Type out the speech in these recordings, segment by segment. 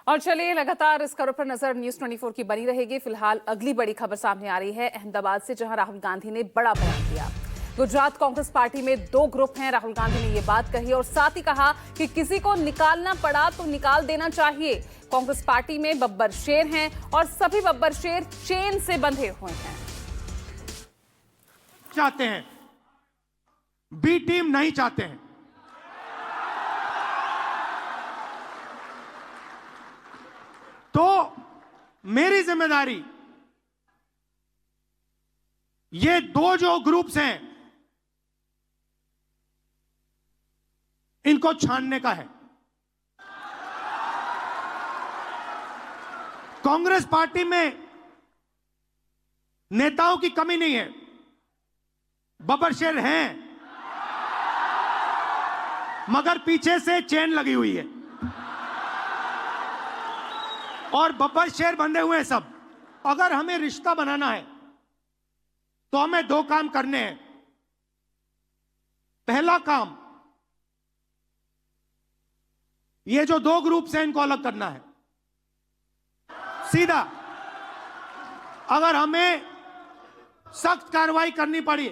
और चलिए लगातार इस खबर पर नजर न्यूज 24 की बनी रहेगी। फिलहाल अगली बड़ी खबर सामने आ रही है अहमदाबाद से, जहां राहुल गांधी ने बड़ा बयान दिया। गुजरात कांग्रेस पार्टी में दो ग्रुप हैं। राहुल गांधी ने ये बात कही और साथ ही कहा कि किसी को निकालना पड़ा तो निकाल देना चाहिए। कांग्रेस पार्टी में बब्बर शेर हैं और सभी बब्बर शेर चेन से बंधे हुए हैं। चाहते हैं, बी टीम नहीं चाहते हैं। तो मेरी जिम्मेदारी ये दो जो ग्रुप्स हैं इनको छानने का है। कांग्रेस पार्टी में नेताओं की कमी नहीं है, बब्बर शेर हैं, मगर पीछे से चेन लगी हुई है और बब्बर शेर बंधे हुए हैं सब। अगर हमें रिश्ता बनाना है तो हमें दो काम करने हैं। पहला काम, ये जो दो ग्रुप हैं इनको अलग करना है सीधा। अगर हमें सख्त कार्रवाई करनी पड़ी,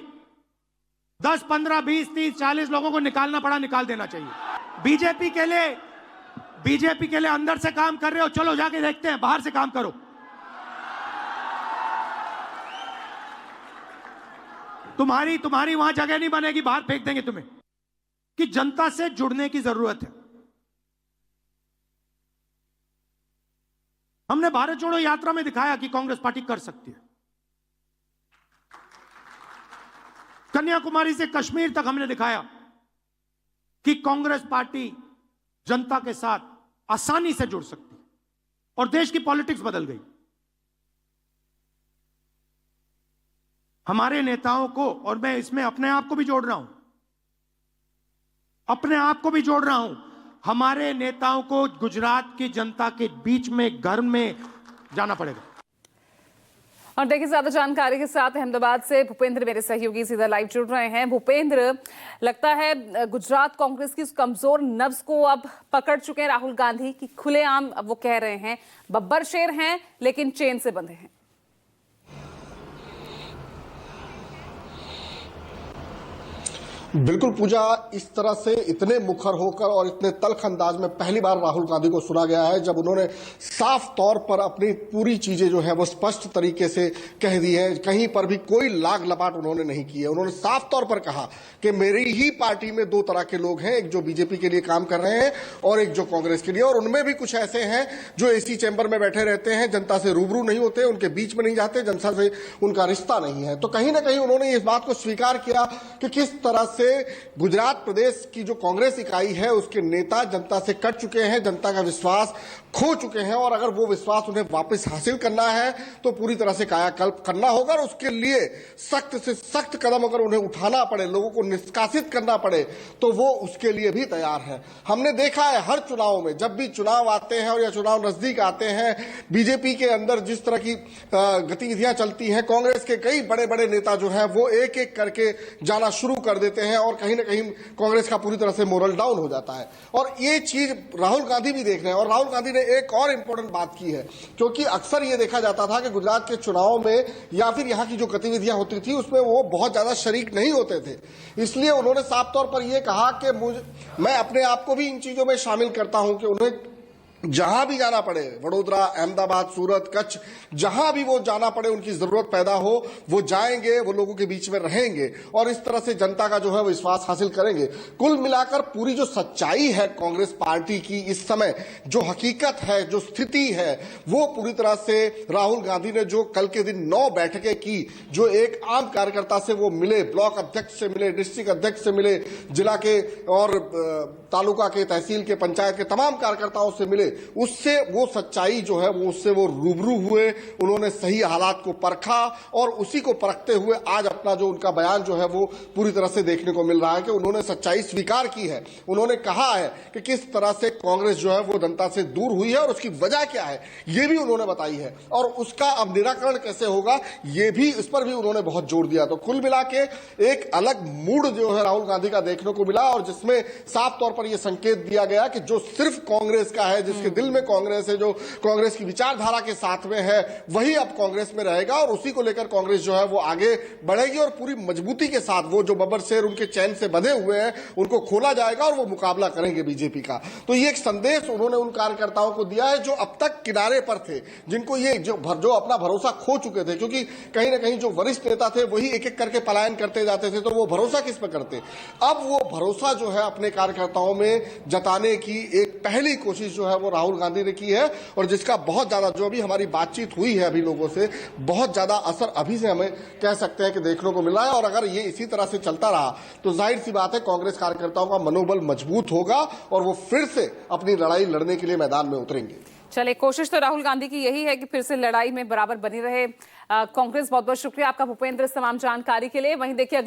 10, 15, 20, 30, 40 लोगों को निकालना पड़ा, निकाल देना चाहिए। बीजेपी के लिए अंदर से काम कर रहे हो, चलो जाके देखते हैं, बाहर से काम करो। तुम्हारी वहां जगह नहीं बनेगी, बाहर फेंक देंगे तुम्हें। कि जनता से जुड़ने की जरूरत है। हमने भारत जोड़ो यात्रा में दिखाया कि कांग्रेस पार्टी कर सकती है। कन्याकुमारी से कश्मीर तक हमने दिखाया कि कांग्रेस पार्टी जनता के साथ आसानी से जुड़ सकती है और देश की पॉलिटिक्स बदल गई। हमारे नेताओं को, और मैं इसमें अपने आप को भी जोड़ रहा हूं, हमारे नेताओं को गुजरात की जनता के बीच में, घर में जाना पड़ेगा। और देखिए, ज्यादा जानकारी के साथ अहमदाबाद से भूपेंद्र मेरे सहयोगी सीधा लाइव जुड़ रहे हैं। भूपेंद्र, लगता है गुजरात कांग्रेस की उस कमजोर नब्ज को अब पकड़ चुके हैं राहुल गांधी की खुलेआम अब वो कह रहे हैं बब्बर शेर हैं लेकिन चेन से बंधे हैं। बिल्कुल पूजा, इस तरह से इतने मुखर होकर और इतने तल्ख अंदाज में पहली बार राहुल गांधी को सुना गया है, जब उन्होंने साफ तौर पर अपनी पूरी चीजें जो है वो स्पष्ट तरीके से कह दी है। कहीं पर भी कोई लाग लपाट उन्होंने नहीं की है। उन्होंने साफ तौर पर कहा कि मेरी ही पार्टी में दो तरह के लोग हैं, एक जो बीजेपी के लिए काम कर रहे हैं और एक जो कांग्रेस के लिए, और उनमें भी कुछ ऐसे हैं जो एसी चैंबर में बैठे रहते हैं, जनता से रूबरू नहीं होते, उनके बीच में नहीं जाते, जनता से उनका रिश्ता नहीं है। तो कहीं ना कहीं उन्होंने इस बात को स्वीकार किया कि किस तरह से गुजरात प्रदेश की जो कांग्रेस इकाई है उसके नेता जनता से कट चुके हैं, जनता का विश्वास खो चुके हैं, और अगर वो विश्वास उन्हें वापस हासिल करना है तो पूरी तरह से कायाकल्प करना होगा। और उसके लिए सख्त से सख्त कदम अगर उन्हें उठाना पड़े, लोगों को निष्कासित करना पड़े, तो वो उसके लिए भी तैयार है। हमने देखा है हर चुनाव में, जब भी चुनाव आते हैं और या चुनाव नजदीक आते हैं, बीजेपी के अंदर जिस तरह की गतिविधियां चलती हैं, कांग्रेस के कई बड़े बड़े नेता जो है वो एक एक करके जाना शुरू कर देते हैं और कहीं ना कहीं कांग्रेस का पूरी तरह से मोरल डाउन हो जाता है। और ये चीज राहुल गांधी भी देख रहे हैं। और राहुल गांधी ने एक और इंपॉर्टेंट बात की है, क्योंकि अक्सर ये देखा जाता था कि गुजरात के चुनाव में या फिर यहां की जो गतिविधियां होती थी उसमें वो बहुत ज्यादा शरीक नहीं होते थे। इसलिए उन्होंने साफ तौर पर यह कहा कि मैं अपने आप को भी इन चीजों में शामिल करता हूं कि उन्हें जहां भी जाना पड़े, वडोदरा, अहमदाबाद, सूरत, कच्छ, जहां भी वो जाना पड़े, उनकी जरूरत पैदा हो, वो जाएंगे, वो लोगों के बीच में रहेंगे और इस तरह से जनता का जो है वो विश्वास हासिल करेंगे। कुल मिलाकर पूरी जो सच्चाई है कांग्रेस पार्टी की इस समय, जो हकीकत है, जो स्थिति है, वो पूरी तरह से राहुल गांधी ने जो कल के दिन 9 बैठकें की, जो एक आम कार्यकर्ता से वो मिले, ब्लॉक अध्यक्ष से मिले, डिस्ट्रिक्ट अध्यक्ष से मिले, जिला के और तालुका के, तहसील के, पंचायत के तमाम कार्यकर्ताओं से मिले, उससे वो सच्चाई जो है वो उससे वो रूबरू हुए। उन्होंने सही हालात को परखा और उसी को परखते हुए आज अपना जो उनका बयान जो है वो पूरी तरह से देखने को मिल रहा है कि उन्होंने सच्चाई स्वीकार की है। उन्होंने कहा है कि किस तरह से कांग्रेस जो है वो जनता से दूर हुई है और उसकी वजह क्या है ये भी उन्होंने बताई है, और उसका अब निराकरण कैसे होगा ये भी, इस पर भी उन्होंने बहुत जोर दिया। तो कुल मिला के एक अलग मूड जो है राहुल गांधी का देखने को मिला, और जिसमें साफ तौर पर यह संकेत दिया गया कि जो सिर्फ कांग्रेस का है, जिसके जिसके दिल में कांग्रेस है, जो कांग्रेस की विचारधारा के साथ में है, वही अब कांग्रेस में रहेगा और उसी को लेकर कांग्रेस जो है वो आगे बढ़ेगी और पूरी मजबूती के साथ वो जो बब्बर शेर उनके चैन से बंधे हुए हैं उनको खोला जाएगा और वो मुकाबला करेंगे बीजेपी का। तो ये एक संदेश उन्होंने उन कार्यकर्ताओं को दिया है जो अब तक किनारे पर थे, जिनको ये जो अपना भरोसा खो चुके थे, क्योंकि कहीं ना कहीं जो वरिष्ठ नेता थे वही एक एक करके पलायन करते जाते थे, तो वो भरोसा किस पर करते। अब वो भरोसा जो है अपने कार्यकर्ताओं में जताने की एक पहली कोशिश जो है वो राहुल गांधी ने की है और जिसका बहुत ज्यादा, जो अभी हमारी बातचीत हुई है अभी लोगों से, बहुत ज्यादा असर अभी से हमें कह सकते हैं कि देखने को मिला है। और अगर ये इसी तरह से चलता रहा तो जाहिर सी बात है कांग्रेस कार्यकर्ताओं का मनोबल मजबूत होगा और वो फिर से अपनी लड़ाई लड़ने के लिए मैदान में उतरेंगे। चले, कोशिश तो राहुल गांधी की यही है कि फिर से लड़ाई में बराबर बनी रहे कांग्रेस। बहुत बहुत शुक्रिया आपका भूपेंद्र, इस तमाम जानकारी के लिए। वहीं देखिए